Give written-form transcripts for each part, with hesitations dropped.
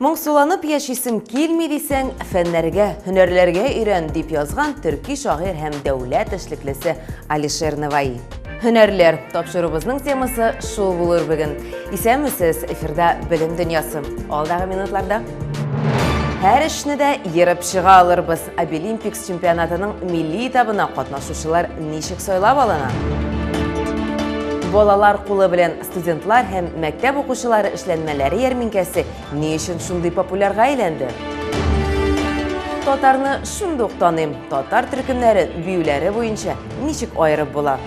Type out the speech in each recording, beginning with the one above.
Моңсуланып яшисем килми дисәң, фәннәргә, һөнәрләргә өйрән дип язган төрки шагыйрь һәм дәүләт эшлеклесе Алишер Наваи. Һөнәрләр тапшырубызның темасы шул булыр бүген. Исәнмесез, эфирда белем дөньясы. Алдагы минутларда һәр эшне дә ерып чыга алырбыз. Обилимпикс чемпионатының милли этабына катнашучылар ничек сайлап алына? Балалар кулы белән студентлар һәм мәктәп укучылары эшләнмәләре ярминкәсе ни өчен шундый популярга әйләнде? Татарны шундук таныйм. Татар төркемнәре биюләре буенча ничек аерып була?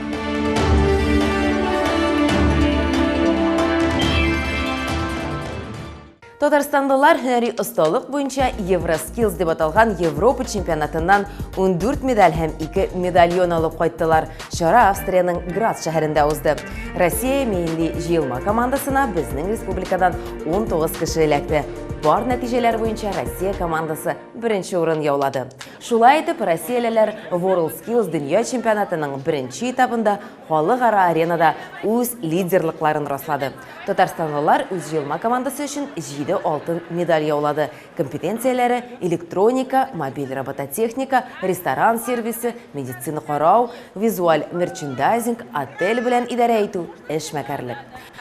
Татарстандылар һөнәри осталык буенча Евроскилls дип аталган Европа чемпионатыннан 14 медаль һәм 2 медальон алып кайттылар. Чара Австрияның Грац шәһәрендә узды. Россия милли җыелма командасына безнең республикадан 19 кеше эләкте. Бар нәтиҗәләр буенча Россия командасы беренче урын яулады. Шулай итеп, Россиялеләр WorldSkills дөнья чемпионатының беренче этабында халыкара аренада үз лидерлыкларын раслады. Татарстанлылар үз җыелма командасы өчен 7 алтын медаль яулады. Компетенцияләре электроника, мобиль робототехника, ресторан сервисы, медицина карау, визуаль мерчендайзинг, отель белән идарә итү, эшмәкәрлек.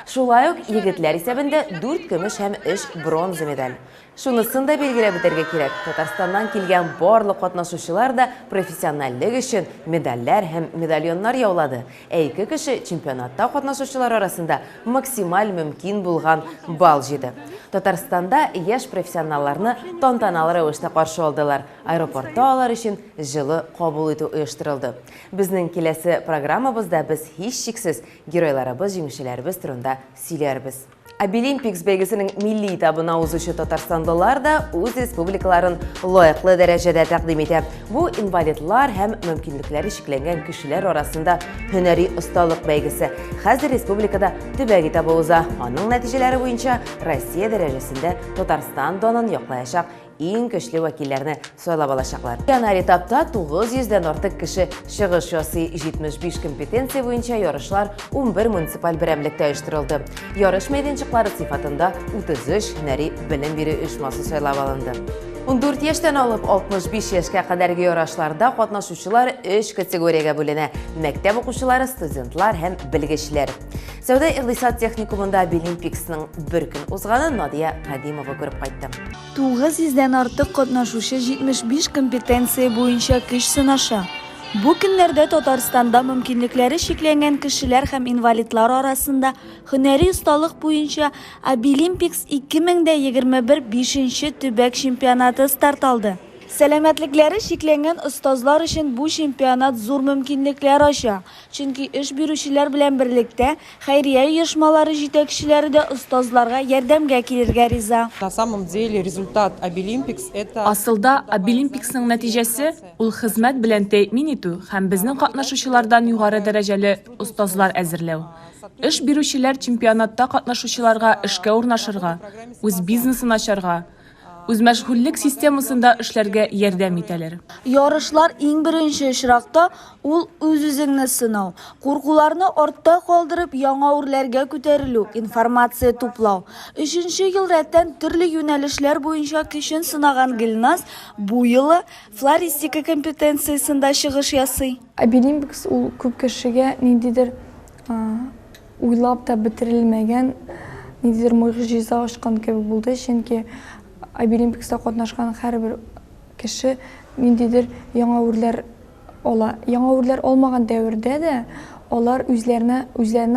Шулай ук егетләр исәбендә 4 көмеш һәм 3 бронза медаль. Шунысын да билгеләп үтәргә кирәк. Татарстаннан килгән барлык катнашучылар да профессиональлек өчен медальләр һәм медальоннар яулады. Ике кеше чемпионатта катнашучылар арасында максималь мөмкин булган балл җыйды. Татарстанда яшь профессионалларны тантаналы рәвештә каршы алдылар. Аэропортта алар өчен җылы кабул итү оештырылды. Безнең киләсе программабызда без һичшиксез геройларыбыз, җиңүчеләребез турында сөйләрбез. Обилимпикс бәйгесенең милли этабына узучы татарстандылар да үз республикаларын лаеклы дәрәҗәдә тәкъдим итә. Бу инвалидлар һәм мөмкинлекләре чикләнгән кешеләр арасында һөнәри осталык бәйгесе. Хәзер республикада төбәк этабы уза. Аның нәтиҗәләре буенча Россия дәрәҗәсендә Татарстан данын яклаячак иң көчле вәкилләрне сайлап алачаклар. Яңа этапта 900-дән артык кеше чыгыш ясый. 75 компетенция буенча ярышлар 11 муниципаль берәмлектә оештырылды. Ярыш мәйданчыклары сыйфатында 33 һөнәри белем бирү оешмасы сайлап алынды. 14 яшьтән алып 65 яшькә кадәрге ярышларда катнашучылар 3 категориягә бүленә: мәктәп укучылары, студентлар һәм белгечләр. Сәүдә-икътисад техникумында Обилимпиксның бер көн узганын Надия Кадимова күреп кайтты. 900-дән артык катнашучы 75 компетенция буенча көч сынаша. Бу көннәрдә Татарстанда мөмкинлекләре чикләнгән кешеләр һәм инвалидлар арасында һөнәри осталык буенча Обилимпикс 2021 5-нче төбәк чемпионаты старт алды. Сәламәтлекләре чикләнгән остазлар өчен бу чемпионат зур мөмкинлекләр ача. Чөнки эш бирүчеләр белән берлектә хәйрия оешмалары җитәкчеләре дә остазларга ярдәмгә килергә риза. На самом деле результат Обилимпикс это Асылда Обилимпиксның нәтиҗәсе ул хезмәт белән тәэмин итү һәм безнең катнашучылардан югары дәрәҗәле остазлар әзерләү. Эш бирүчеләр чемпионатта катнашучыларга эшкә урнашырга, үз бизнесын ачарга, үз мәшгульлек системасында эшләргә ярдәм итәләр. Ярышлар иң беренче очракта ул үз-үзеңне сынау, куркуларны артта калдырып яңа үрләргә күтәрелү, информация туплау. 3нче ел рәттән төрле юнәлешләр буенча көчен сынаган Гөлназ бу елы флористика компетенциясендә чыгыш ясый. Обилимпикс ул күп кешегә ниндидер уйлап та бетерелмәгән, ниндидер мөгъҗиза ачкан кебек булды, чөнки Обилимпикста катнашкан һәрбер кеше ниндидер яңа үрләр ала. Яңа үрләр алмаган дәвердә дә алар үзләренә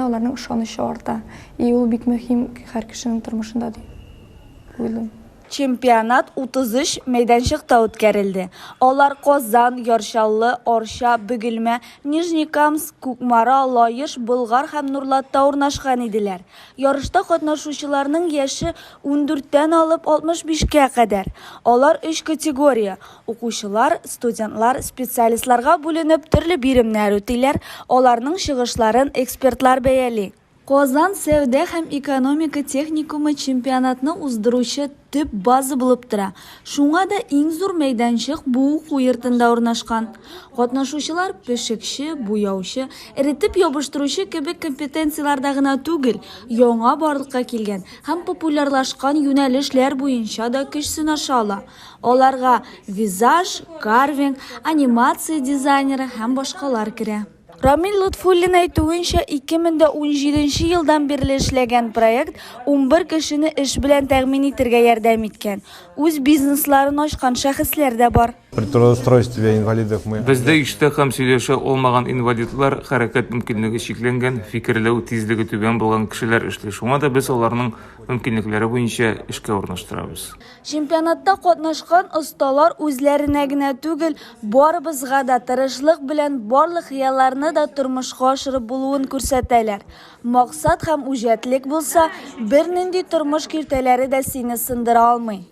аларның ышанышы арта. И ул бик мөһим һәр кешенең тормышында дип уйлыйм. Чемпионат 33 мәйданчыкта үткәрелде. Алар Казан, Яршаллы, Арча, Бөгелмә, Нижнекамск, Кукмара, Лаеш, Болгар һәм Нурлатта урнашкан иделәр. Ярышта катнашучыларның яше 14-тән алып 65-кә кадәр. Алар 3 категория: укучылар, студентлар, специалистларга бүленеп төрле биремнәр үтиләр. Аларның чыгышларын экспертлар бәяли. Qozon Savdo һәм экономика техникумы чемпионатны уздыручы төп база булып тора. Шуңа да иң зур мәйданчык бу уку йортында урнашкан. Катнашучылар пешекче, буяучы, эретеп ябыштыручы кебек компетенцияларда гына түгел, яңа барлыкка килгән һәм популярлашкан юнәлешләр буенча да көч сынаша ала. Аларга визаж, карвинг, анимация дизайнеры һәм башкалар керә. Рамил Лутфуллин әйтүенчә, 2017 елдан бирле эшләгән проект 11 кешене эш белән тәэмин итәргә ярдәм иткән. Үз бизнесларын ачкан шәхесләр дә бар. При трудоустройстве инвалидов мы... Бездә иштә һәм сөйләшә алмаган инвалидлар, хәрәкәт мөмкинлеге шикләнгән, фикерләү тизлеге түбән булган кешеләр эшли. Шуңа да без аларның мөмкинлекләре буенча эшкә урнаштырабыз. Чемпионатта катнашкан осталар үзләренә генә түгел, барыбызга да тырышлык белән барлык хыялларны да тормышка ашырып булуын күрсәтәләр. Максат һәм үҗәтлек булса, бернинди тормыш киртәләре дә сине сындыра алмый.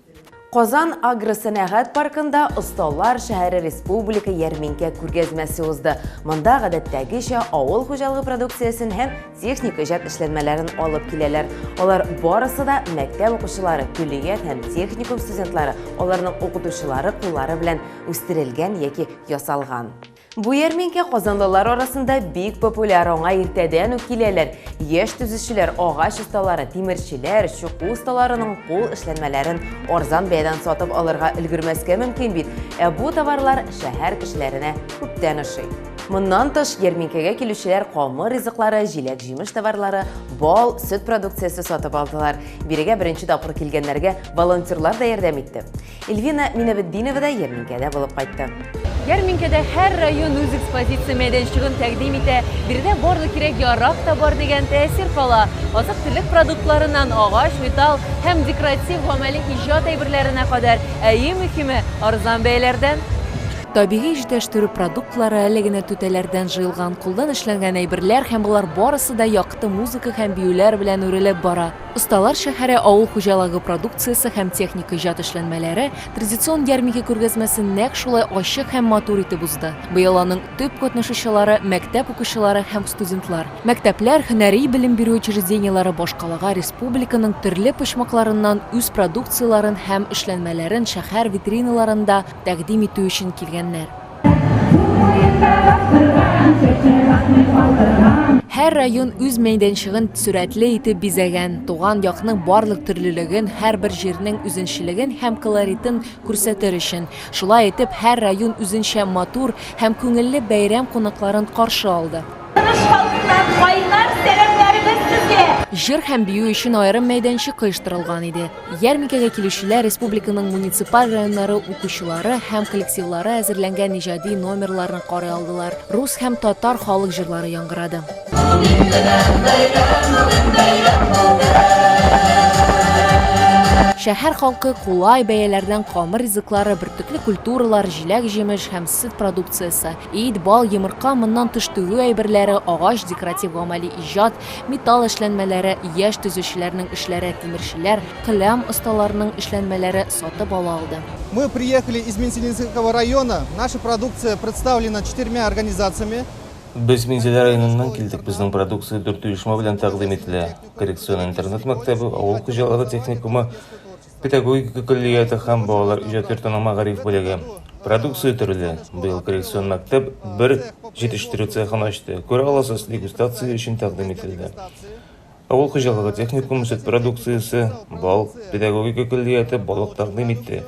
Qozon Агросәнәгать паркында Осталар шәһәре республика ярминкә күргәзмәсе узды. Монда гадәттәгечә авыл хуҗалыгы продукциясен һәм техник иҗат эшләнмәләрен алып киләләр. Алар барысы да мәктәп укучылары, күллият һәм техникум студентлары, аларның укытучылары куллары белән үстерелгән яки ясалган. Бу ярминкә казанлылар арасында бик популяр, аңа иртәдән үк киләләр. Яшь төзүчеләр, агач осталары, тимерчеләр, чуку осталарының кул эшләнмәләрен арзан бәядән сатып алырга өлгермәскә мөмкин бит. Бу товарлар шәһәр кешеләренә күптән ошый. Моннан тыш ярминкәгә килүчеләр камыр ризыклары, җиләк-җимеш товарлары, бал, сөт продукциясе сатып алдылар. Бирегә беренче тапкыр килгәннәргә волонтерлар да ярдәм итте. Эльвина Минабетдинова да ярминкәдә булып кайтты. Ярминкәдә һәр район үз экспозиция мәйданчыгын тәкъдим итә. Биредә барлык кирәк ярак та бар дигән тәэсир кала. Азык-төлек продуктларыннан агач, металл һәм декоратив гамәли иҗат әйберләренә кадәр, иң мөһиме арзан бәяләрдән. Табигый җитештерү продуктлары әле генә түтәләрдән җыелган, кулдан эшләнгән әйберләр һәм булар барысы да якты музыка һәм биюләр белән үрелеп бара. Осталар шәһәре авыл хуҗалыгы продукциясе һәм техник иҗат эшләнмәләре традицион ярминкә күргәзмәсен нәкъ шулай ачык һәм матур итеп узды. Быел аның төп катнашучылары мәктәп укучылары һәм студентлар. Мәктәпләр, һөнәри белем бирү учреждениелары башкалага республиканың төрле почмакларыннан үз продукцияларын һәм эшләнмәләрен шәһәр витриналарында тәкъдим итү өчен килгән. Һәр район үз мәйданчыгын сүрәтле итеп бизәгән, туган якның барлык төрлелеген, һәрбер җирнең үзенчелеген һәм колоритын күрсәтер өчен. Шулай итеп, һәр район үзенчә матур һәм күңелле бәйрәм кунакларын каршы алды. Җыр һәм бию өчен аерым мәйданчык оештырылган иде. Ярминкәгә килүчеләр республиканың муниципаль районнары укучылары һәм коллективлары әзерләнгән иҗади номерларны карый алдылар. Рус һәм татар халык җырлары яңгырады. Шәһәр халкы кулай бәяләрдән камыр ризыклары, бөртекле культуралар, җиләк-җимеш һәм сөт продукциясе, ит, бал, йомырка, моннан тыш тегү әйберләре, агач, декоратив гамәли иҗат, металл эшләнмәләре, яшь төзүчеләрнең эшләре, тимерчеләр, кылам осталарының эшләнмәләре сатып ала алды. Мы приехали из Мензелинского района. Наша продукция представлена 4 организациями. Без Мензель районыннан килдек. Безнең продукция 4 оешма белән тәкъдим ителә. Коррекцион интернет мәктәбе, авыл хуҗалыгы техникумы, педагогика коллегияте һәм балалар иҗат йортының мәгариф бүлеге. Продукция төрле. Быел коррекцион мәктәп бер җитештерү цехын ачты. Күрә аласыз, дегустация өчен тәкъдим ителде. Авыл хуҗалыгы техникумы сөт продукциясе, бал, педагогика коллегияте балык тәкъдим итте.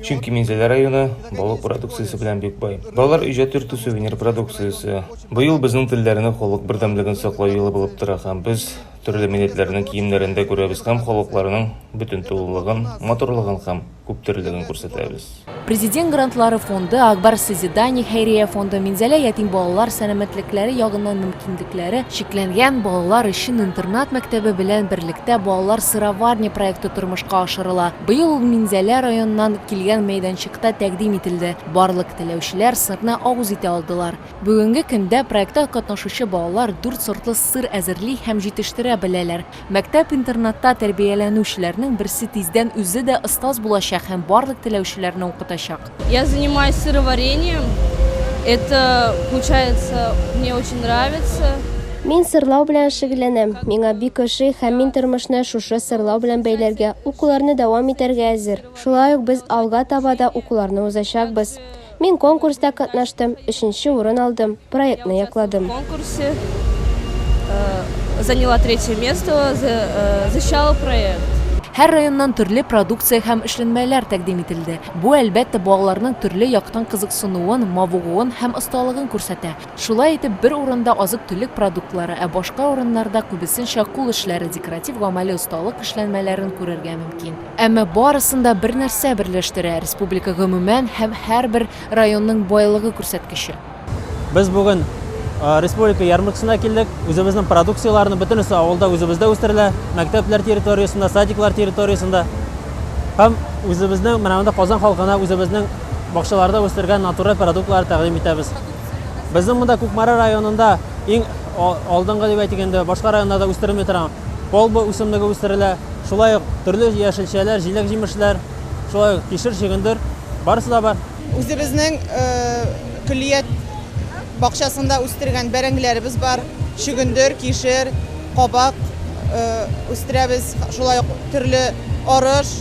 Чөнки Мензель районы балык продукциясе белән бик бай. Балалар иҗат йорты сувенир продукциясе. Быел безнең телләрне халык бердәмлеген саклау елы булып тора һәм без төрле милләтләрнең киемнәрендә күрәбез һәм халыкларның бөтен тулылыгын, матурлыгын һәм күптөрлеген күрсәтәбез. Президент грантлары фонды, Акбар Созидание хәйрия фонды, Мензель ятим балалар сәламәтлекләре ягыннан мөмкинлекләре чикләнгән балалар өчен интернат мәктәбе белән берлектә балалар сыроварня проекты тормышка ашырыла. Быел Мензель районыннан килгән мәйданчыкта тәкъдим ителде. Барлык теләүчеләр сырны авыз итә алдылар. Бүгенге көндә проектта катнашучы балалар 4 сортлы сыр әзерли һәм җитештерә беләләр. Мәктәп-интернатта тәрбияләнүчеләрнең берсе тиздән үзе дә остаз булачак һәм барлык теләүчеләрне укытачак. Я занимаюсь сыроварением. Это, получается, мне очень нравится. Мин сырлау белән шөгыльләнәм. Миңа бик ошый һәм мин тормышны шушы сырлау белән бәйләргә, укуларны дәвам итәргә әзер. Шулай ук без алга таба да укуларны узачакбыз. Мин конкурста катнаштым, 3нче урын алдым, проектны якладым. В конкурсе заняла 3-е место, защищала проект. Һәр районнан төрле продукция һәм эшләнмәләр тәкъдим ителде. Бу әлбәттә балаларның төрле яктан кызыксынуын, мавыгуын һәм осталыгын күрсәтә. Шулай итеп, бер урында азык-төлек продуктлары, ә башка урыннарда күбесенчә кул эшләре, декоратив гамәли осталык эшләнмәләрен күрергә мөмкин. Әмма барысында бер нәрсә берләштерә: республика гомумән һәм һәрбер районның байлыгы күрсәткече. Без бүген республика ярмаркасына килдек. Үзебезнең продукцияларны бөтенесе авылда үзебездә үстерелә, мәктәпләр территориясында, садиклар территориясында һәм үзебезнең менә Казан халкына үзебезнең бакчаларда үстергән натураль продуктлар тәкъдим итәбез. Безнең монда Күкмара районында иң алдынгы дип әйтгәндә башка районнарда үстерелми торган полба үсемлеге үстерелә. Шулай ук төрле яшелчәләр, җиләк-җимешләр, шулай ук кишер, чигендер барысы да бар. Үзебезнең күллият бакчасында үстергән бәрәңгеләребез бар. Чигендер, кишер, кабак үстерәбез. Шулай ук төрле арыш,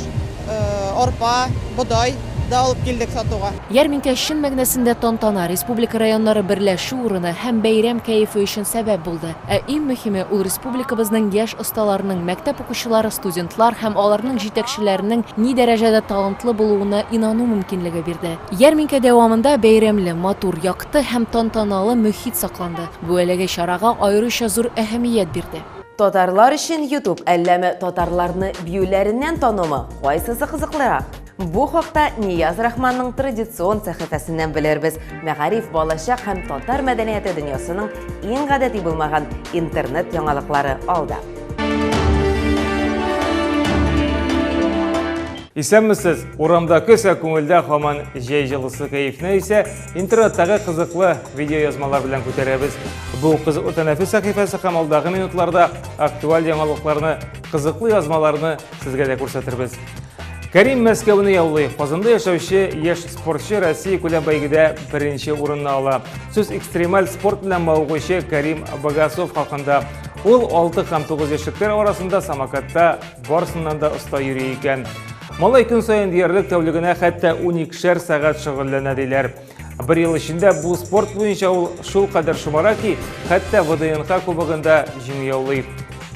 арпа, бодай да алып килдек сатуга. Ярминкә чын мәгънәсендә тантана, республика районнары берләшү урыны һәм бәйрәм кәефе өчен сәбәп булды. Ә иң мөһиме ул республикабызның яшь осталарының, мәктәп укучылары, студентлар һәм аларның җитәкчеләренең ни дәрәҗәдә талантлы булуына инану мөмкинлеге бирде. Ярминкә дәвамында бәйрәмле, матур, якты һәм тантаналы мөхит сакланды. Бу әлеге чарага аеруча зур әһәмият бирде. Татарлар өчен YouTube әлләме татарларны биюләреннән танымы кайсысы кызыклырак? Бу хакта Нияз Рахманның традицион сәхифәсеннән белербез. Мәгариф, балачак һәм татар мәдәнияте дөньясының иң гадәти булмаган интернет яңалыклары алда. Исәнмесез, урамда көсә күңелдә һаман җәй җылысы кәефне исә интернеттагы кызыклы видео язмалар белән күтәрәбез. Бу кызыклы тәнәфес сәхифәсе һәм алдагы минутларда актуаль яңалыкларны, кызыклы язмаларны сезгә дә күрсәтербез. Кәрим Мәскәүне яулый. Казанда яшәүче яшь спортчы Россия күләм бәйгедә 1нче урынны ала. Сүз экстремаль спорт белән мавыгучы Кәрим Багасов хакында. Ул 6 һәм 9 яшьлектәр арасында самокатта барсыннан да оста йөри икән. Малай көн саен диярлек тәүлегенә хәтта 12 сәгать шөгыльләнә диләр. Бер ел эчендә бу спорт буенча ул шул кадәр шомара ки, хәтта ВДНХ кубогында җиңү яулый.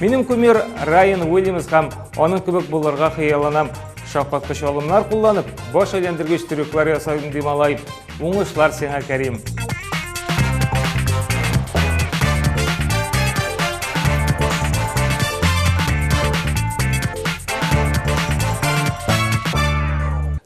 Минем кумир Райан Уильямс һәм аның кебек булырга хыялланам. Шафкаткыч алымнар кулланып, баш әйләндергеч трюклар ясаган ди малай. Уңышлар сиңа, Кәрим.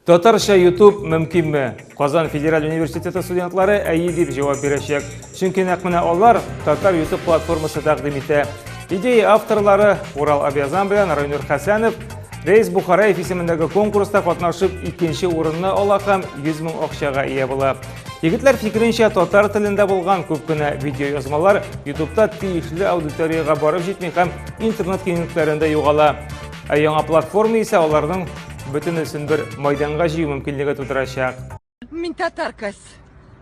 Татарча YouTube мөмкинме? Казан Федераль университеты студентлары әйе дип җавап бирәчәк. Чөнки нәкъ менә алар Татар YouTube платформасы тәкъдим итә. Идея авторлары Урал Абязан белән Райнур Хәсәнов Рейс Бухараев исемендәге конкурста катнашып 2нче урынны ала һәм 100 мең акчага ия була. Егетләр фикеренчә татар телендә булган күп кенә видео язмалар YouTube'та тиешле аудиторияга барып җитми һәм интернет киңлекләрендә югала. Ә яңа платформа исә аларның бөтенесен бер майданга җыю мөмкинлеге тудырачак. Мин татаркас.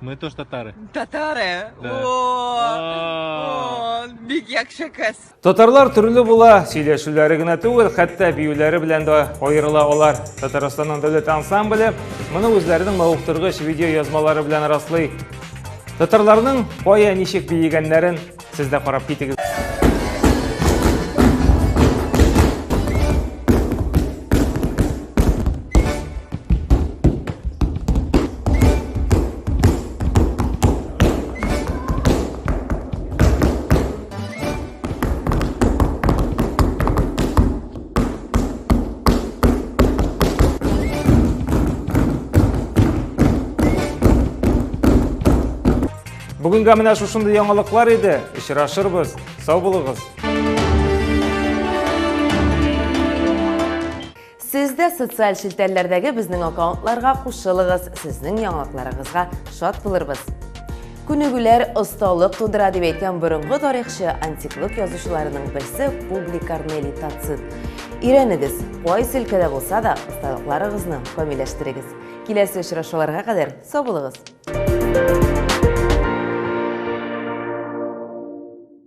Мы тоже татары. Татары? Да. О, бик яхшы кыз. Татарлар төрле була, сөйләшүләре генә түгел, хәтта биюләре белән дә аерыла алар. Татарстанның дәүләт ансамбле моны үзләренең мавыктыргыч видео язмалары белән раслый. Татарларның кая ничек биегәннәрен сез дә карап китегез. Бүгінгі менә шушындай яңалыклар иде. Очрашырбыз. Сау булыгыз. Сез дә социаль шелтәләрдәге безнең аккаунтларга кушылыгыз. Сезнең яңалыкларыгызга шат булырбыз. Күнегүләр осталык тудыра дип әйткән борынгы тарихчы антиклык язучыларының берсе Публий Корнелий Тацит. Өйрәнегез, кайсы өлкәдә булса да осталыкларыгызны камилләштерегез. Киләсе очрашуларга кадәр сау булыгыз.